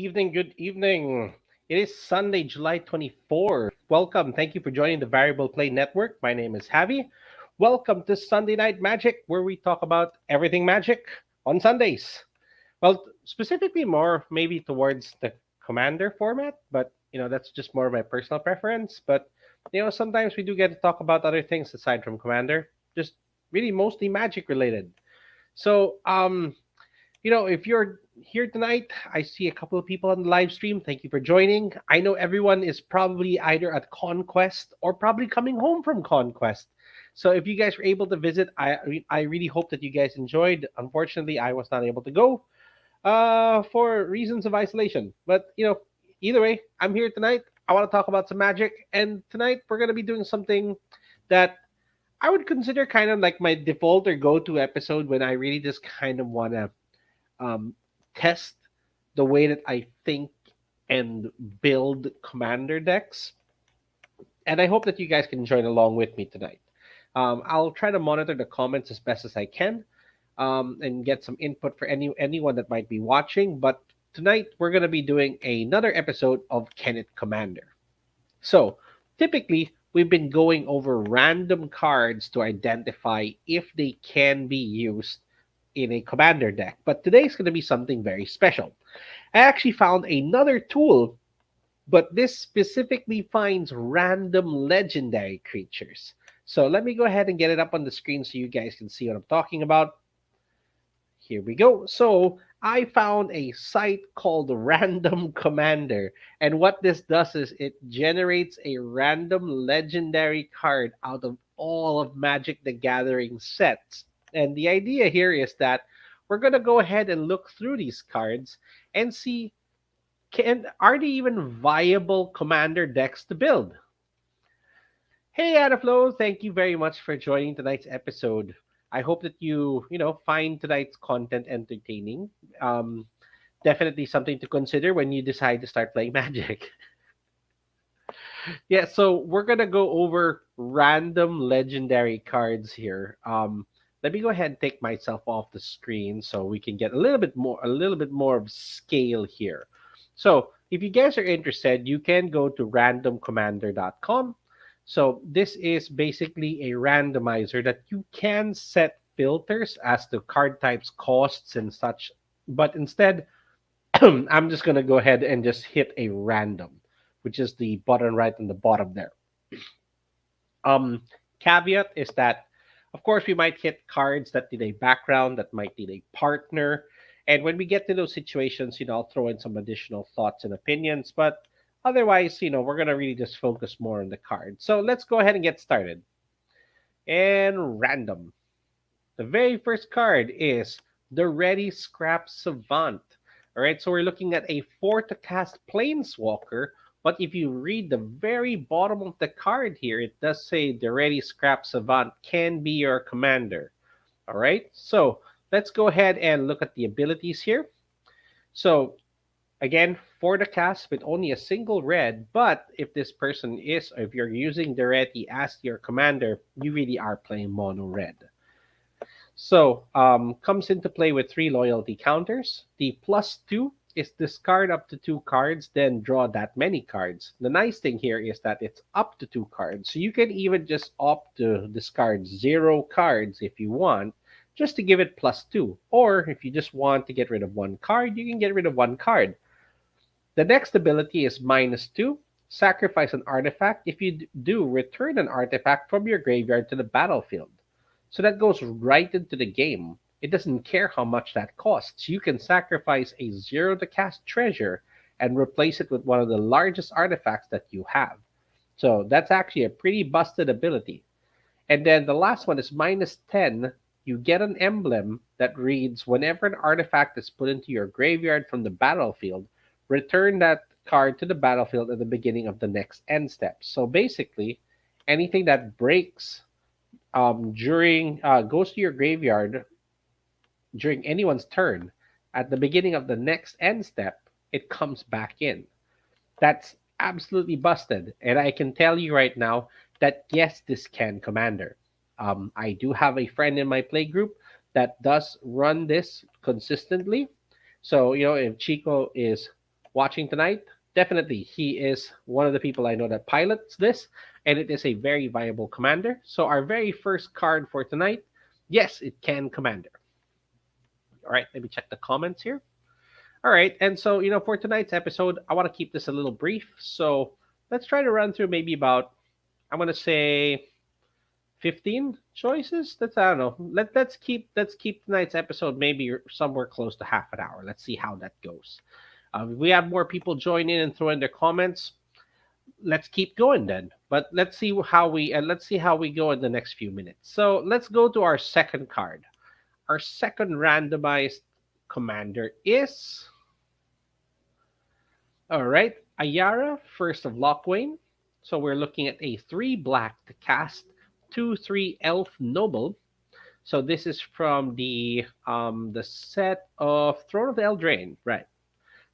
evening, good evening. It is Sunday, July 24th. Welcome. Thank you for joining the Variable Play Network. My name is Javi. Welcome to Sunday Night Magic, where we talk about everything magic on Sundays. Well, specifically more maybe towards the Commander format, but that's just more of my personal preference. But sometimes we do get to talk about other things aside from Commander, just really mostly magic related. So, if you're here tonight, I see a couple of people on the live stream. Thank you for joining. I know everyone is probably either at Conquest or probably coming home from Conquest. So if you guys were able to visit, I really hope that you guys enjoyed. Unfortunately, I was not able to go for reasons of isolation. But either way, I'm here tonight. I want to talk about some magic, and tonight we're gonna be doing something that I would consider kind of like my default or go-to episode when I really just kind of wanna um, test the way that I think and build commander decks. And I hope that you guys can join along with me tonight. I'll try to monitor the comments as best as I can and get some input for anyone that might be watching. But tonight we're going to be doing another episode of Kenneth Commander. So typically we've been going over random cards to identify if they can be used in a commander deck. But today's going to be something very special. I actually found another tool, but this specifically finds random legendary creatures. So let me go ahead and get it up on the screen so you guys can see what I'm talking about. Here we go. So I found a site called Random Commander. And what this does is it generates a random legendary card out of all of Magic the Gathering sets. And the idea here is that we're going to go ahead and look through these cards and see are they even viable commander decks to build. Hey Adaflow, thank you very much for joining tonight's episode. I hope that you find tonight's content entertaining. Um, Definitely something to consider when you decide to start playing Magic. Yeah, so we're gonna go over random legendary cards here. Let me go ahead and take myself off the screen so we can get a little bit more of scale here. So if you guys are interested, you can go to randomcommander.com. So this is basically a randomizer that you can set filters as to card types, costs, and such. But instead, I'm just gonna go ahead and just hit a random, which is the button right on the bottom there. Caveat is that, of course, we might hit cards that need a background, that might need a partner. And when we get to those situations, I'll throw in some additional thoughts and opinions. But otherwise, we're going to really just focus more on the card. So let's go ahead and get started. And random. The very first card is the Ready Scrap Savant. All right, so we're looking at a 4 to cast Planeswalker, but if you read the very bottom of the card here, it does say the Ready Scrap Savant can be your commander. All right, so let's go ahead and look at the abilities here. So again, for the cast with only a single red, but if this person if you're using the Ready as your commander, you really are playing mono red. So comes into play with 3 loyalty counters. The +2 is discard up to 2 cards, then draw that many cards. The nice thing here is that it's up to 2 cards. So you can even just opt to discard 0 cards if you want, just to give it +2. Or if you just want to get rid of 1 card, you can get rid of 1 card. The next ability is -2. Sacrifice an artifact. If you do, return an artifact from your graveyard to the battlefield. So that goes right into the game. It doesn't care how much that costs. You can sacrifice a 0 to cast treasure and replace it with one of the largest artifacts that you have. So that's actually a pretty busted ability. And then the last one is -10. You get an emblem that reads, whenever an artifact is put into your graveyard from the battlefield, return that card to the battlefield at the beginning of the next end step. So basically, anything that breaks during goes to your graveyard during anyone's turn at the beginning of the next end step, it comes back in. That's absolutely busted. And I can tell you right now that yes, this can commander. I do have a friend in my play group that does run this consistently. So, if Chico is watching tonight, definitely he is one of the people I know that pilots this, and it is a very viable commander. So our very first card for tonight, yes, it can commander. All right, let me check the comments here. All right, and so for tonight's episode, I want to keep this a little brief. So let's try to run through maybe about, I'm gonna say 15 choices. That's, I don't know. Let's keep tonight's episode maybe somewhere close to half an hour. Let's see how that goes. If we have more people join in and throw in their comments, let's keep going then. But let's see how we go in the next few minutes. So let's go to our second card. Our second randomized commander is, all right, Ayara, first of Lockwain. So we're looking at a 3 black to cast 2/3 elf noble. So this is from the set of Throne of the Eldraine, right?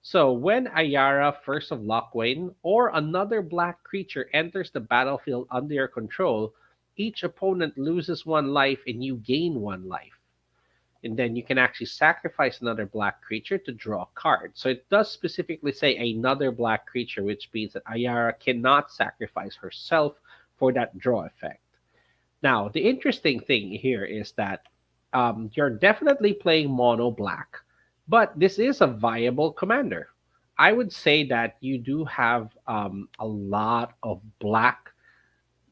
So when Ayara, first of Lockwain, or another black creature enters the battlefield under your control, each opponent loses 1 life and you gain 1 life. And then you can actually sacrifice another black creature to draw a card. So it does specifically say another black creature, which means that Ayara cannot sacrifice herself for that draw effect. Now, the interesting thing here is that you're definitely playing mono black, but this is a viable commander. I would say that you do have a lot of black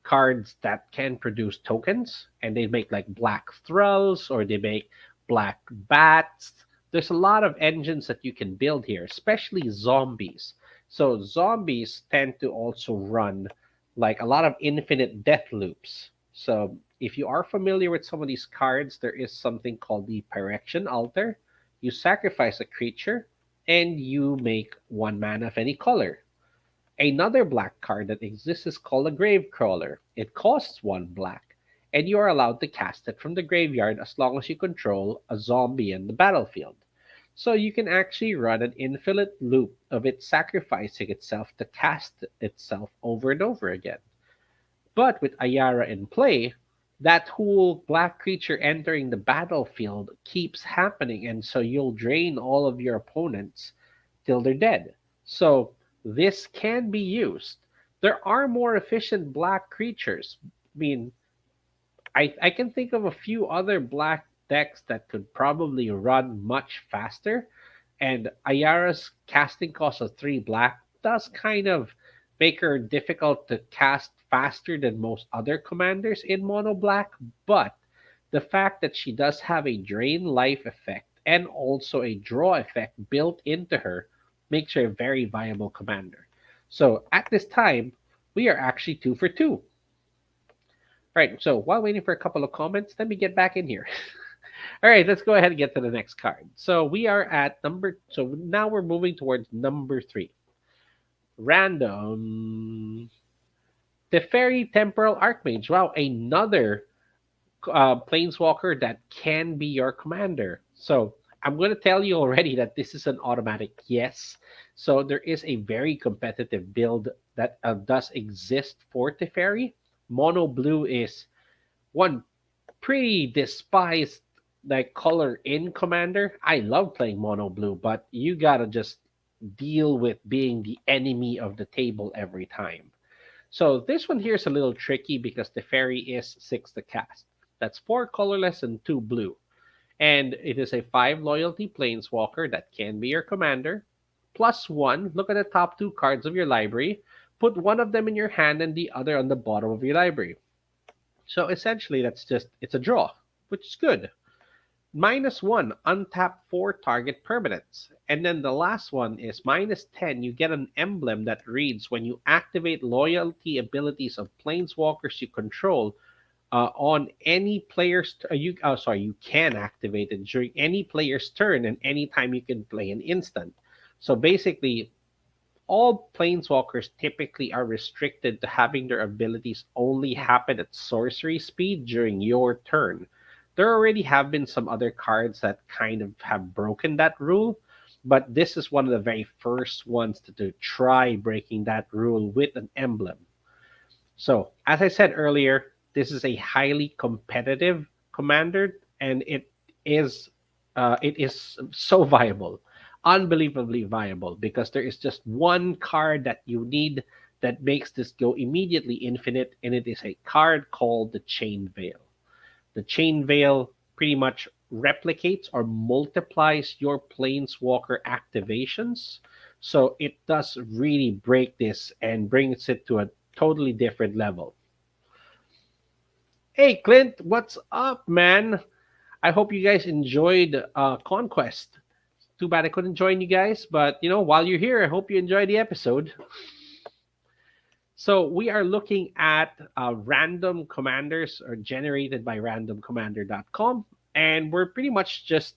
cards that can produce tokens, and they make like black thralls or they make black bats. There's a lot of engines that you can build here, especially zombies. So zombies tend to also run like a lot of infinite death loops. So if you are familiar with some of these cards, there is something called the Pyrexian Altar. You sacrifice a creature and you make 1 mana of any color. Another black card that exists is called a Gravecrawler. It costs 1 black, and you are allowed to cast it from the graveyard as long as you control a zombie in the battlefield. So you can actually run an infinite loop of it sacrificing itself to cast itself over and over again. But with Ayara in play, that whole black creature entering the battlefield keeps happening, and so you'll drain all of your opponents till they're dead. So this can be used. There are more efficient black creatures. I mean, I can think of a few other black decks that could probably run much faster, and Ayara's casting cost of 3 black does kind of make her difficult to cast faster than most other commanders in mono black, but the fact that she does have a drain life effect and also a draw effect built into her makes her a very viable commander. So at this time, we are actually 2 for 2. Right, so while waiting for a couple of comments, let me get back in here. All right, let's go ahead and get to the next card. So we are at so now we're moving towards number 3. Random. Teferi Temporal Archmage. Wow, another planeswalker that can be your commander. So I'm going to tell you already that this is an automatic yes. So there is a very competitive build that does exist for Teferi. Mono blue is one pretty despised like color in Commander. I love playing mono blue, but you gotta just deal with being the enemy of the table every time. So this one here is a little tricky because the fairy is 6 to cast. That's 4 colorless and 2 blue. And it is a 5 loyalty planeswalker that can be your commander. +1, look at the top 2 cards of your library. Put one of them in your hand and the other on the bottom of your library. So essentially, it's a draw, which is good. -1, untap 4 target permanents. And then the last one is -10, you get an emblem that reads, when you activate loyalty abilities of planeswalkers you control on any player's you can activate it during any player's turn and anytime you can play an instant. So basically, all planeswalkers typically are restricted to having their abilities only happen at sorcery speed during your turn. There already have been some other cards that kind of have broken that rule, but this is one of the very first ones to try breaking that rule with an emblem. So, as I said earlier, this is a highly competitive commander, and it is so viable. unbelievably viable because there is just one card that you need that makes this go immediately infinite, and it is a card called the Chain Veil. The Chain Veil pretty much replicates or multiplies your Planeswalker activations. So it does really break this and brings it to a totally different level. Hey, Clint, what's up, man? I hope you guys enjoyed Conquest. Too bad I couldn't join you guys, but while you're here, I hope you enjoy the episode. So we are looking at random commanders or generated by randomcommander.com, and we're pretty much just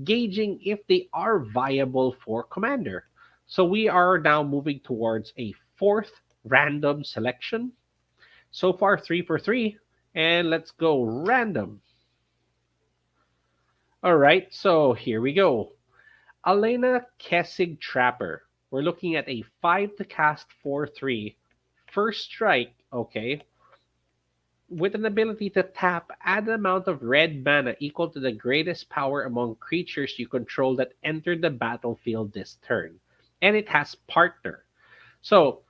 gauging if they are viable for commander. So we are now moving towards a fourth random selection. So far, 3 for 3, and let's go random. All right, so here we go. Elenakessig Trapper. We're looking at a 5 to cast 4/3. First strike, okay, with an ability to tap, add an amount of red mana equal to the greatest power among creatures you control that enter the battlefield this turn. And it has partner. So,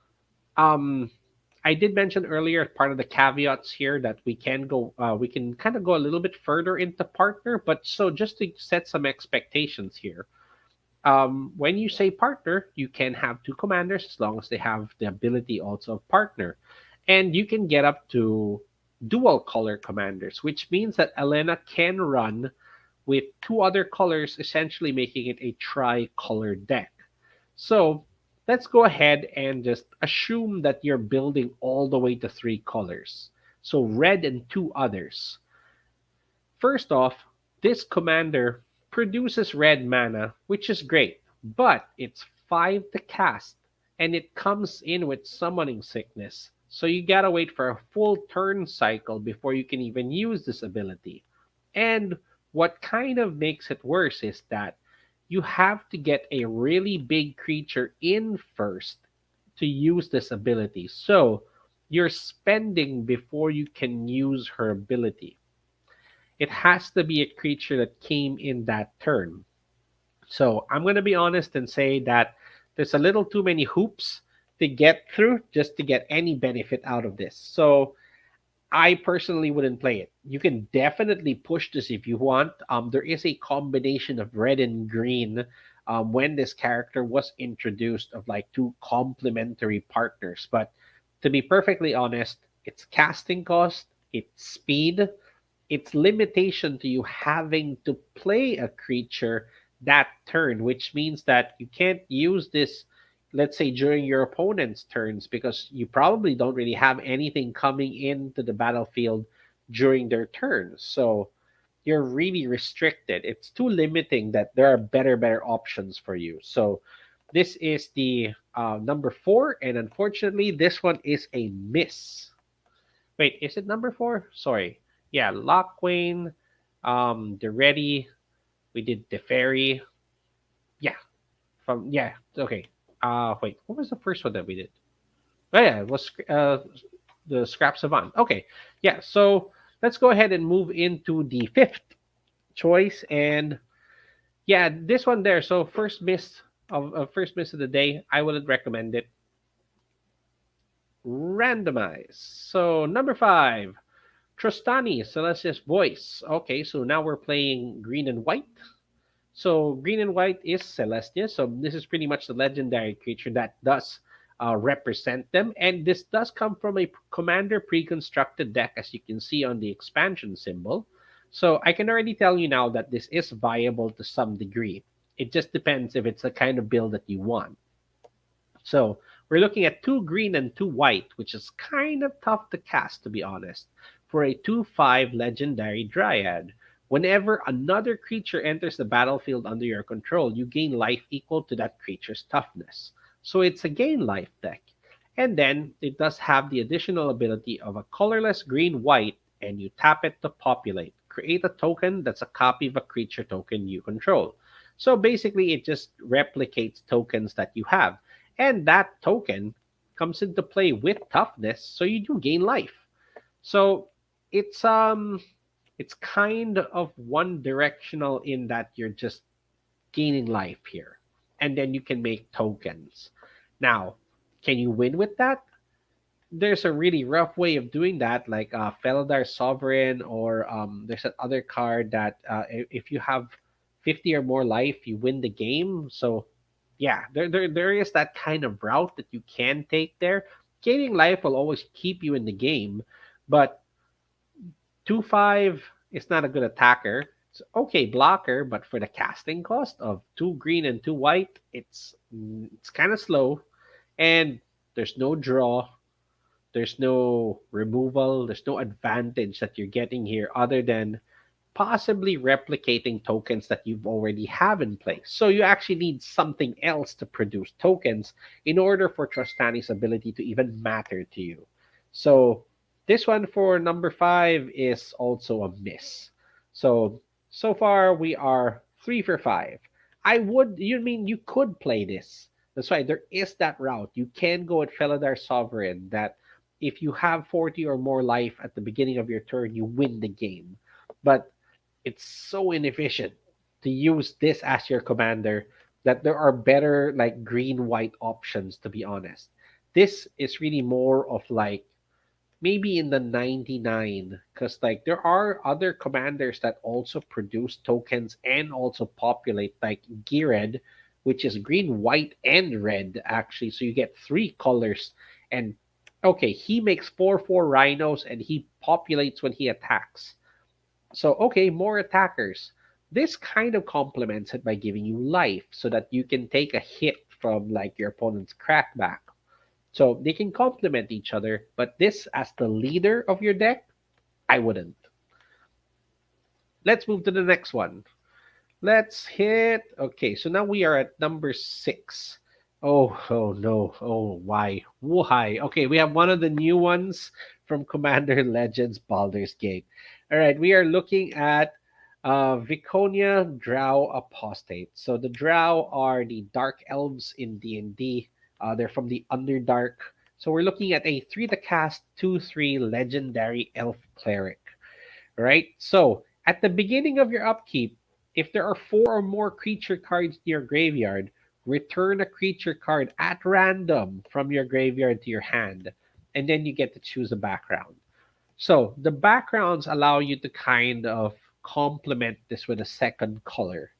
I did mention earlier, part of the caveats here, that we can kind of go a little bit further into partner. But so just to set some expectations here, when you say partner, you can have two commanders as long as they have the ability also of partner. And you can get up to dual color commanders, which means that Elena can run with two other colors, essentially making it a tri-color deck. So let's go ahead and just assume that you're building all the way to 3 colors. So red and two others. First off, this commander produces red mana, which is great, but it's 5 to cast, and it comes in with summoning sickness. So you gotta wait for a full turn cycle before you can even use this ability. And what kind of makes it worse is that you have to get a really big creature in first to use this ability. So you're spending before you can use her ability. It has to be a creature that came in that turn. So I'm going to be honest and say that there's a little too many hoops to get through just to get any benefit out of this. So I personally wouldn't play it. You can definitely push this if you want. There is a combination of red and green when this character was introduced of like two complementary partners. But to be perfectly honest, its casting cost, its speed, its limitation to you having to play a creature that turn, which means that you can't use this, let's say, during your opponent's turns because you probably don't really have anything coming into the battlefield during their turns. So you're really restricted. It's too limiting that there are better options for you. So this is the number 4, and unfortunately, this one is a miss. Wait, is it number 4? Sorry. Yeah, Lockwane, the Ready, we did the Fairy. Yeah, okay. Wait, what was the first one that we did? Oh yeah, it was the Scrap Savant. Okay, yeah. So let's go ahead and move into the 5th choice, and yeah, this one there. So first miss of the day. I wouldn't recommend it. Randomize. So number 5, Trostani, Celestia's Voice. Okay, so now we're playing green and white. So green and white is Celestia. So this is pretty much the legendary creature that does represent them. And this does come from a commander pre-constructed deck, as you can see on the expansion symbol. So I can already tell you now that this is viable to some degree. It just depends if it's the kind of build that you want. So we're looking at 2 green and 2 white, which is kind of tough to cast, to be honest, for a 2/5 legendary dryad. Whenever another creature enters the battlefield under your control, you gain life equal to that creature's toughness. So it's a gain life deck. And then it does have the additional ability of a colorless green-white, and you tap it to populate. Create a token that's a copy of a creature token you control. So basically, it just replicates tokens that you have. And that token comes into play with toughness, so you do gain life. So it's kind of one directional in that you're just gaining life here. And then you can make tokens. Now, can you win with that? There's a really rough way of doing that, like Felidar Sovereign, or there's that other card that if you have 50 or more life, you win the game. So, yeah, there is that kind of route that you can take there. Gaining life will always keep you in the game, but 2/5 is not a good attacker. It's okay blocker, but for the casting cost of 2 green and 2 white, it's kind of slow, and there's no draw, there's no removal, there's no advantage that you're getting here other than possibly replicating tokens that you've already have in place. So you actually need something else to produce tokens in order for Trostani's ability to even matter to you. So this one for number 5 is also a miss. So far we are 3 for 5. You mean you could play this. That's why there is that route. You can go at Felidar Sovereign that if you have 40 or more life at the beginning of your turn, you win the game. But it's so inefficient to use this as your commander that there are better like green white options, to be honest. This is really more of like maybe in the 99, because like there are other commanders that also produce tokens and also populate, like Gired, which is green white and red actually, so you get 3 colors. And okay, he makes 4/4 rhinos and he populates when he attacks. So, okay, more attackers. This kind of complements it by giving you life so that you can take a hit from like your opponent's crackback. So they can complement each other, but this as the leader of your deck, I wouldn't. Let's move to the next one. Let's hit. Okay, so now we are at number 6. Oh no. Oh, why? Why? Okay, we have one of the new ones from Commander Legends Baldur's Gate. All right, we are looking at Viconia Drow Apostate. So the Drow are the dark elves in D&D. They're from the Underdark. So we're looking at a 3 to cast 2/3 legendary elf cleric. Right? So at the beginning of your upkeep, if there are 4 or more creature cards in your graveyard, return a creature card at random from your graveyard to your hand, and then you get to choose a background. So the backgrounds allow you to kind of complement this with a second color.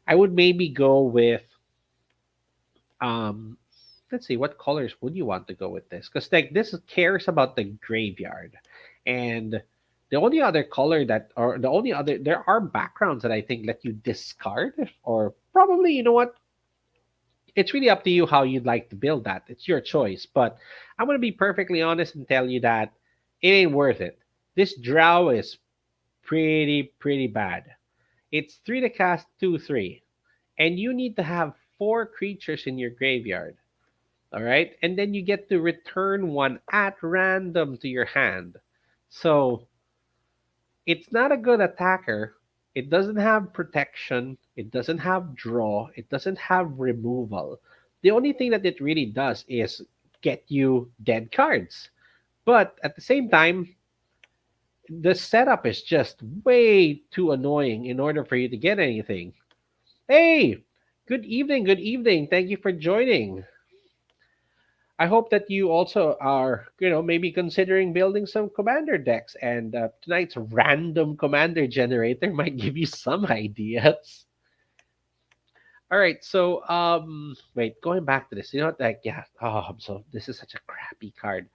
I would maybe go with um let's see, what colors would you want to go with this? Because like this cares about the graveyard. And the only other color that or the only other there are backgrounds that I think let you discard, or probably, you know what, it's really up to you how you'd like to build that. It's your choice. But I'm going to be perfectly honest and tell you that it ain't worth it. This drow is pretty bad. It's 3 to cast 2/3, and you need to have 4 creatures in your graveyard. All right, and then you get to return one at random to your hand. So it's not a good attacker. It doesn't have protection. It doesn't have draw. It doesn't have removal. The only thing that it really does is get you dead cards. But at the same time, the setup is just way too annoying in order for you to get anything. Hey, good evening. Good evening. Thank you for joining. I hope that you also are, maybe considering building some commander decks, and tonight's random commander generator might give you some ideas. All right, so wait, going back to this, you know what? Like, yeah, this is such a crappy card.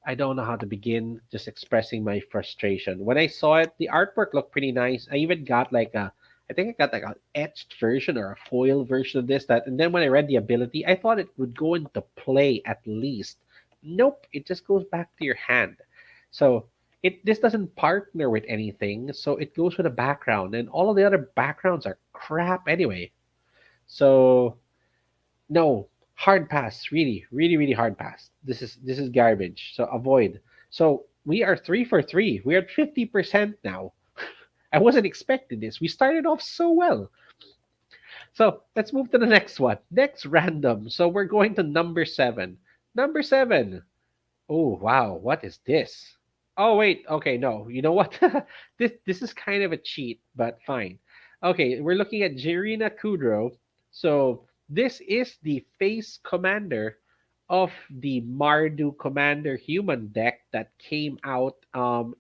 I don't know how to begin just expressing my frustration. When I saw it, the artwork looked pretty nice. I even got I think I got like an etched version or a foil version of this. And then when I read the ability, I thought it would go into play at least. Nope, it just goes back to your hand. So this doesn't partner with anything, so it goes with a background, and all of the other backgrounds are crap anyway. So no, hard pass. Really hard pass. This is garbage. So avoid. So we are 3 for 3. We are at 50% now. I wasn't expecting this. We started off so well. So let's move to the next one. Next random. So we're going to number 7. Number 7. Oh wow, what is this? Oh wait, okay, no. You know what? This is kind of a cheat, but fine. Okay, we're looking at Gerina Kudrow. So this is the face commander of the Mardu Commander human deck that came out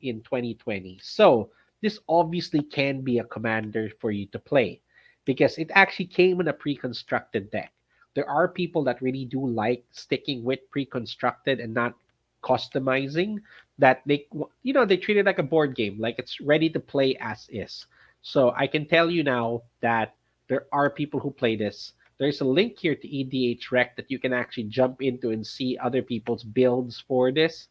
in 2020. So this obviously can be a commander for you to play because it actually came in a pre-constructed deck. There are people that really do like sticking with pre-constructed and not customizing, that they treat it like a board game, like it's ready to play as is. So I can tell you now that there are people who play this. There's a link here to EDH Rec that you can actually jump into and see other people's builds for this.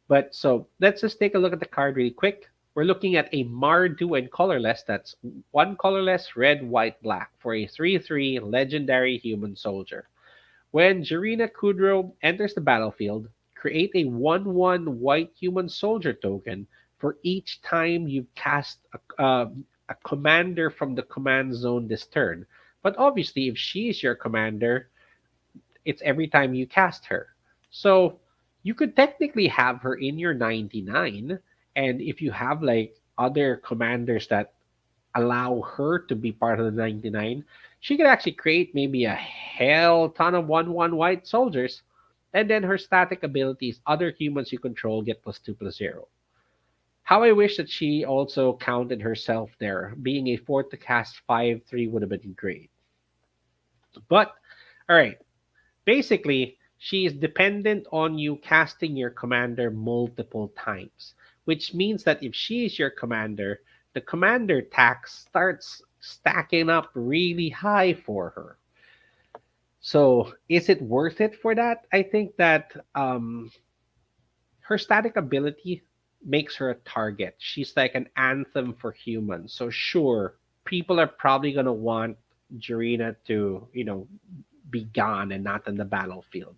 But so let's just take a look at the card really quick. We're looking at a Mardu and colorless. That's one colorless, red, white, black for a 3/3 legendary human soldier. When Gerina Kudrow enters the battlefield, create a 1/1 white human soldier token for each time you cast a commander from the command zone this turn. But obviously, if she is your commander, it's every time you cast her. So you could technically have her in your 99. And if you have like other commanders that allow her to be part of the 99, she could actually create maybe a hell ton of 1/1 white soldiers. And then her static abilities, other humans you control get +2/+0. How I wish that she also counted herself there. Being a 4 to cast 5/3 would have been great. But, alright, basically, she is dependent on you casting your commander multiple times, which means that if she is your commander, the commander tax starts stacking up really high for her. So, is it worth it for that? I think that her static ability makes her a target. She's like an anthem for humans. So, sure, people are probably going to want Gerina to, be gone and not on the battlefield.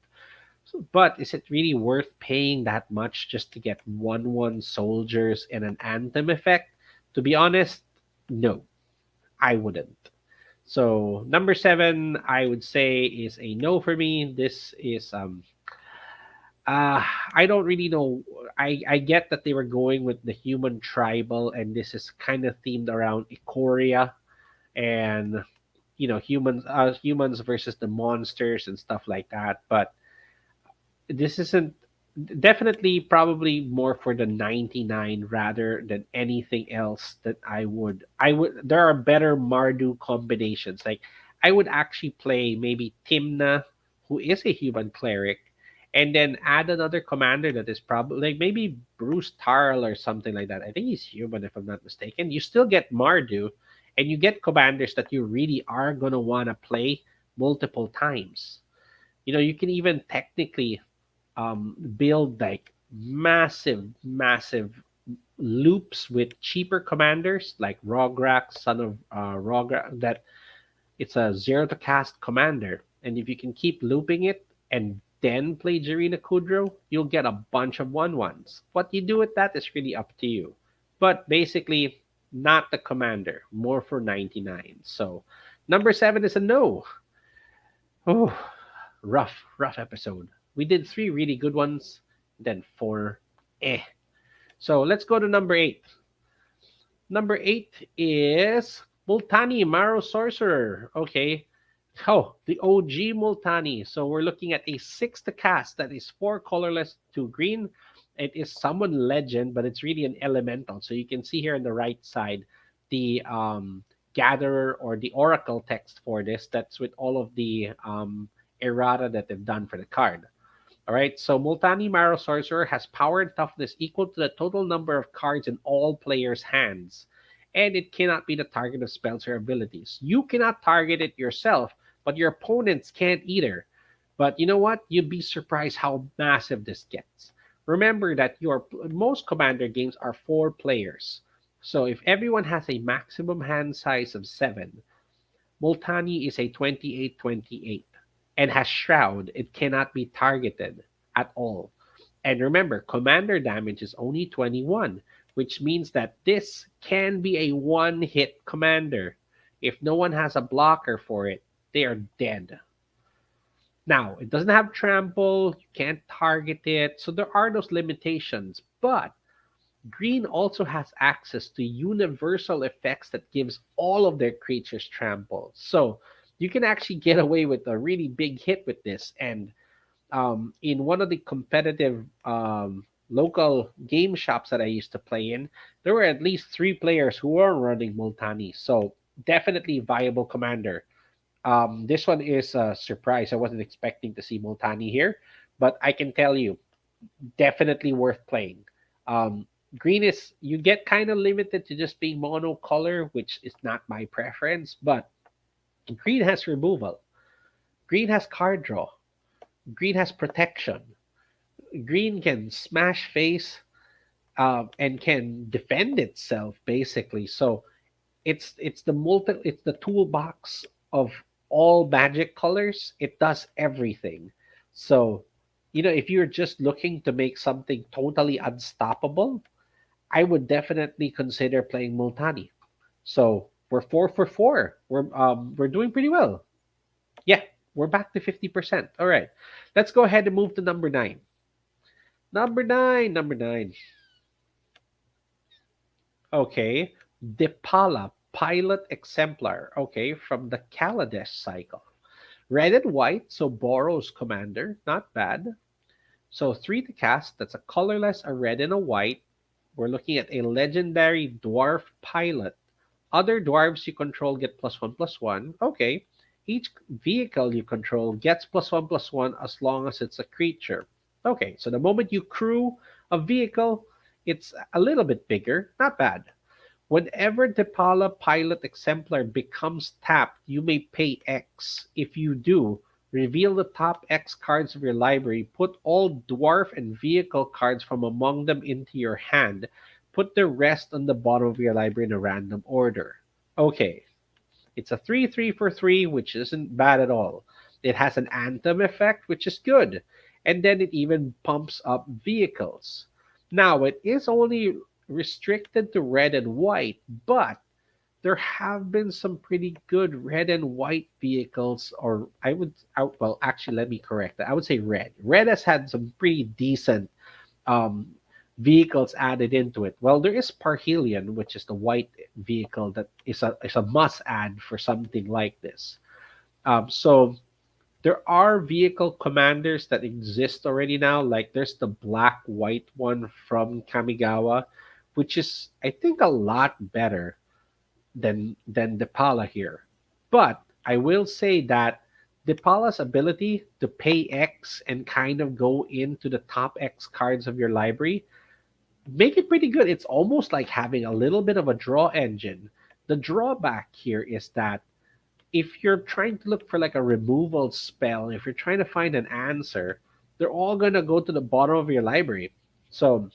But is it really worth paying that much just to get 1/1 soldiers and an anthem effect? To be honest, no, I wouldn't. So number 7, I would say is a no for me. This is I don't really know. I get that they were going with the human tribal, and this is kind of themed around Ikoria and humans versus the monsters and stuff like that. But this isn't, definitely probably more for the 99 rather than anything else that I would there are better Mardu combinations. Like I would actually play maybe Timna, who is a human cleric, and then add another commander that is probably like maybe Bruce Tarl or something like that. I think he's human if I'm not mistaken. You still get Mardu, and you get commanders that you really are gonna want to play multiple times. You can even technically build like massive loops with cheaper commanders like Rograk, son of Rograk, that it's a 0 to cast commander. And if you can keep looping it and then play Gerina Kudrow, you'll get a bunch of 1/1s. What you do with that is really up to you. But basically, not the commander, more for 99. So number 7 is a no. Oh, rough episode. We did 3 really good ones, then 4 eh. So let's go to number 8. Number 8 is Multani Marrow Sorcerer. Okay. Oh, the OG Multani. So we're looking at a 6 to cast that is 4 colorless, 2 green. It is Summon Legend, but it's really an elemental. So you can see here on the right side the Gatherer or the Oracle text for this. That's with all of the errata that they've done for the card. All right, so Multani Marrow Sorcerer has power and toughness equal to the total number of cards in all players' hands, and it cannot be the target of spells or abilities. You cannot target it yourself, but your opponents can't either. But you know what? You'd be surprised how massive this gets. Remember that your most commander games are 4 players. So if everyone has a maximum hand size of 7, Multani is a 28/28 and has Shroud. It cannot be targeted at all. And remember, commander damage is only 21, which means that this can be a one-hit commander. If no one has a blocker for it, they are dead. Now, it doesn't have trample, you can't target it, so there are those limitations. But Green also has access to universal effects that gives all of their creatures trample. So you can actually get away with a really big hit with this. And in one of the competitive local game shops that I used to play in, there were at least three players who were running Multani. So definitely viable commander. This one is a surprise. I wasn't expecting to see Multani here, but I can tell you, definitely worth playing. Um, Green is, you get kind of limited to just being monocolor, which is not my preference, but green has removal. Green has card draw. Green has protection. Green can smash face and can defend itself basically. So it's the toolbox of all magic colors. It does everything. So if you're just looking to make something totally unstoppable, I would definitely consider playing Multani. So we're 4 for 4. We're doing pretty well. Yeah, we're back to 50%. All right, let's go ahead and move to number 9. Number nine. Okay, Dipala Pilot Exemplar. Okay, from the Kaladesh cycle. Red and white, so Boros Commander, not bad. So 3 to cast, that's a colorless, a red, and a white. We're looking at a legendary dwarf pilot. Other dwarves you control get +1/+1. Okay. Each vehicle you control gets +1/+1 as long as it's a creature. Okay, so the moment you crew a vehicle, it's a little bit bigger. Not bad. Whenever the Paula Pilot Exemplar becomes tapped, you may pay X. If you do, reveal the top X cards of your library, put all dwarf and vehicle cards from among them into your hand, put the rest on the bottom of your library in a random order. Okay, it's a 3/3 for 3, which isn't bad at all. It has an anthem effect, which is good. And then it even pumps up vehicles. Now, it is only restricted to red and white, but there have been some pretty good red and white vehicles, or well, actually, let me correct that. I would say red. Red has had some pretty decent um, vehicles added into it. Well, there is Parhelion, which is the white vehicle that is a must add for something like this. So there are vehicle commanders that exist already now. Like there's the black white one from Kamigawa, which is I think a lot better than Depala here. But I will say that Depala's ability to pay X and kind of go into the top X cards of your library make it pretty good. It's almost like having a little bit of a draw engine. The drawback here is that if you're trying to look for like a removal spell, if you're trying to find an answer, they're all going to go to the bottom of your library. So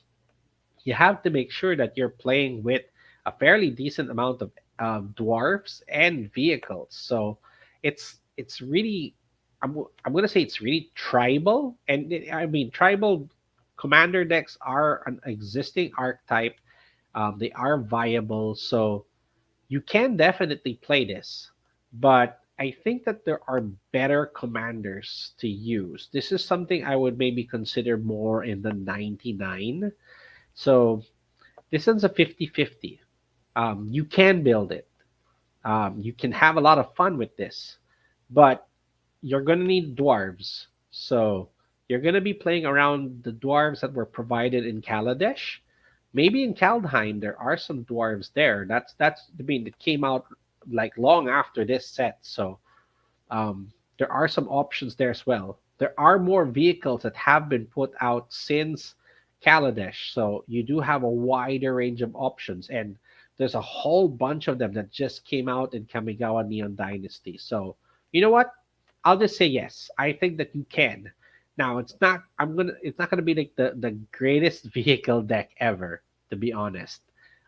you have to make sure that you're playing with a fairly decent amount of dwarfs and vehicles. So it's really I'm gonna say it's really tribal, and I mean tribal commander decks are an existing archetype. They are viable, so you can definitely play this, but I think that there are better commanders to use. This is something I would maybe consider more in the 99. So this one's a 50-50. You can build it. You can have a lot of fun with this, but you're going to need dwarves. So you're going to be playing around the dwarves that were provided in Kaladesh. Maybe in Kaldheim there are some dwarves there. That's I mean it came out like long after this set. So there are some options there as well. There are more vehicles that have been put out since Kaladesh, so you do have a wider range of options, and there's a whole bunch of them that just came out in Kamigawa Neon Dynasty. So you know what? I'll just say yes. I think that you can. Now it's not gonna be like the greatest vehicle deck ever, to be honest.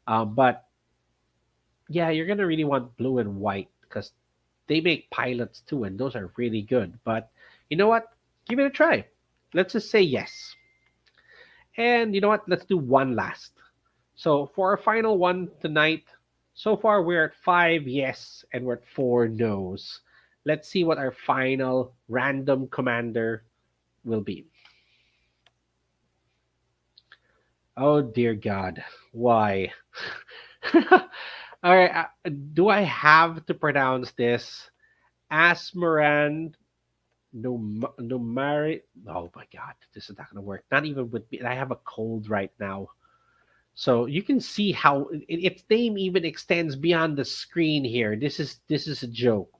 But yeah, you're gonna really want blue and white because they make pilots too, and those are really good. But you know what? Give it a try. Let's just say yes. And you know what? Let's do one last. So for our final one tonight, so far we're at 5 yes and we're at 4 no's. Let's see what our final random commander will be. Oh dear God, why? All right, do I have to pronounce this asmoran numari? Oh my God, this is not gonna work. Not even with me. I have a cold right now. So you can see how its name even extends beyond the screen here. This is a joke.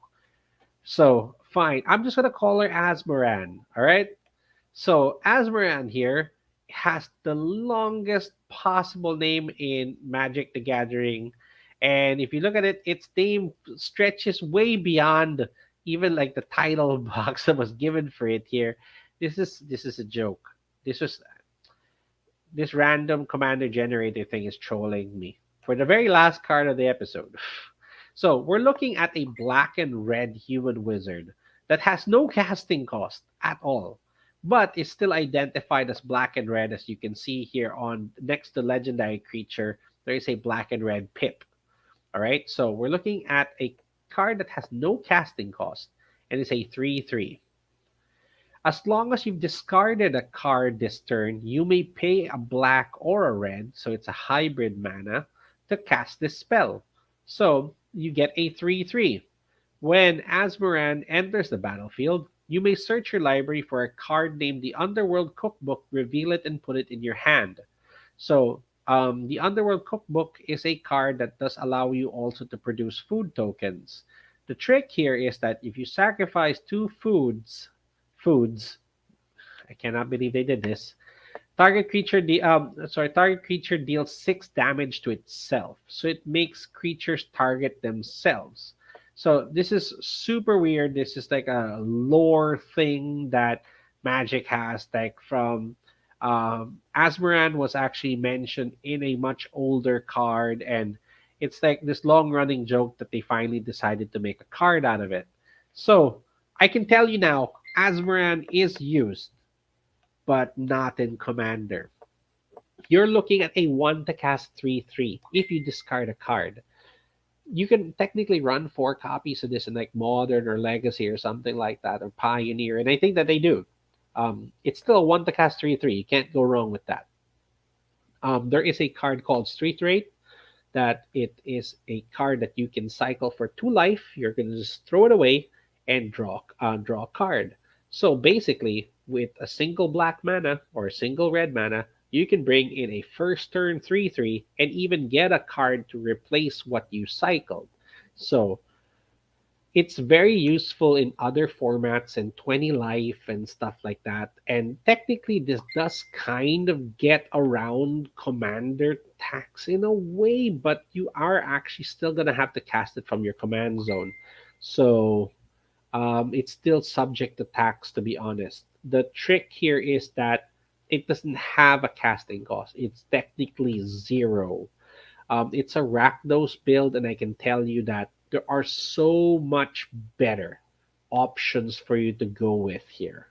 So fine, I'm just gonna call her Asmoran. All right. So Asmoran here has the longest possible name in Magic the Gathering, and if you look at it, its name stretches way beyond even like the title box that was given for it here. This is a joke. This was this random commander generator thing is trolling me for the very last card of the episode. So we're looking at a black and red human wizard that has no casting cost at all, but is still identified as black and red, as you can see here on next to legendary creature. There is a black and red pip. All right, so we're looking at a card that has no casting cost and is a 3/3. As long as you've discarded a card this turn, you may pay a black or a red, so it's a hybrid mana, to cast this spell. So you get a 3/3. When Asmoran enters the battlefield, you may search your library for a card named the Underworld Cookbook, reveal it, and put it in your hand. So the Underworld Cookbook is a card that does allow you also to produce food tokens. The trick here is that if you sacrifice two foods, I cannot believe they did this. Target creature deals 6 damage to itself, so it makes creatures target themselves. So this is super weird. This is like a lore thing that Magic has, like from Asmoran was actually mentioned in a much older card, and it's like this long running joke that they finally decided to make a card out of it. So I can tell you now, Asmoran is used, but not in Commander. You're looking at a 1 to cast 3/3 if you discard a card. You can technically run 4 copies of this in like Modern or Legacy or something like that, or Pioneer, and I think that they do. It's still a 1 to cast 3/3. You can't go wrong with that. There is a card called Street Rate that it is a card that you can cycle for 2 life. You're going to just throw it away and draw a card. So basically, with a single black mana or a single red mana, you can bring in a first turn 3/3 and even get a card to replace what you cycled. So it's very useful in other formats and 20 life and stuff like that. And technically, this does kind of get around commander tax in a way, but you are actually still going to have to cast it from your command zone. So it's still subject to tax, to be honest. The trick here is that it doesn't have a casting cost, it's technically zero. It's a Rakdos build, and I can tell you that there are so much better options for you to go with here.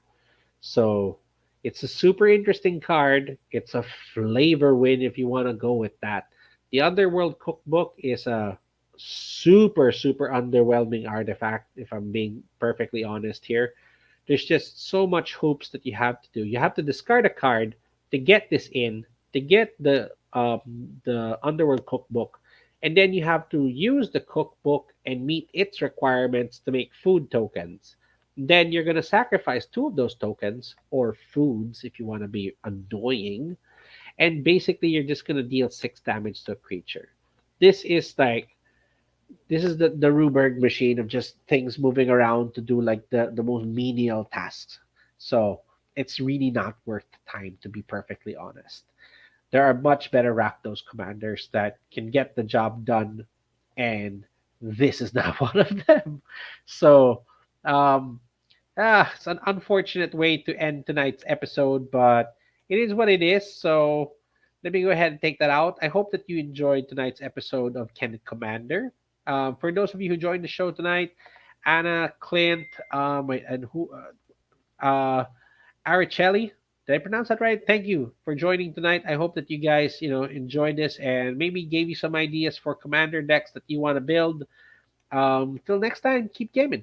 So it's a super interesting card. It's a flavor win if you want to go with that. The Underworld Cookbook is a super underwhelming artifact, if I'm being perfectly honest here. There's just so much hoops that you have to do. You have to discard a card to get this in, to get the Underworld Cookbook, and then you have to use the cookbook and meet its requirements to make food tokens. Then you're gonna sacrifice 2 of those tokens or foods if you want to be annoying, and basically you're just gonna deal 6 damage to a creature. This is like this is the Ruberg machine of just things moving around to do like the most menial tasks. So it's really not worth the time, to be perfectly honest. There are much better Rakdos commanders that can get the job done, and this is not one of them. So um, it's an unfortunate way to end tonight's episode, but it is what it is. So let me go ahead and take that out. I hope that you enjoyed tonight's episode of Ken Commander. For those of you who joined the show tonight, Anna, Clint, and who, Araceli. Did I pronounce that right? Thank you for joining tonight. I hope that you guys, enjoyed this and maybe gave you some ideas for commander decks that you want to build. Till next time, keep gaming.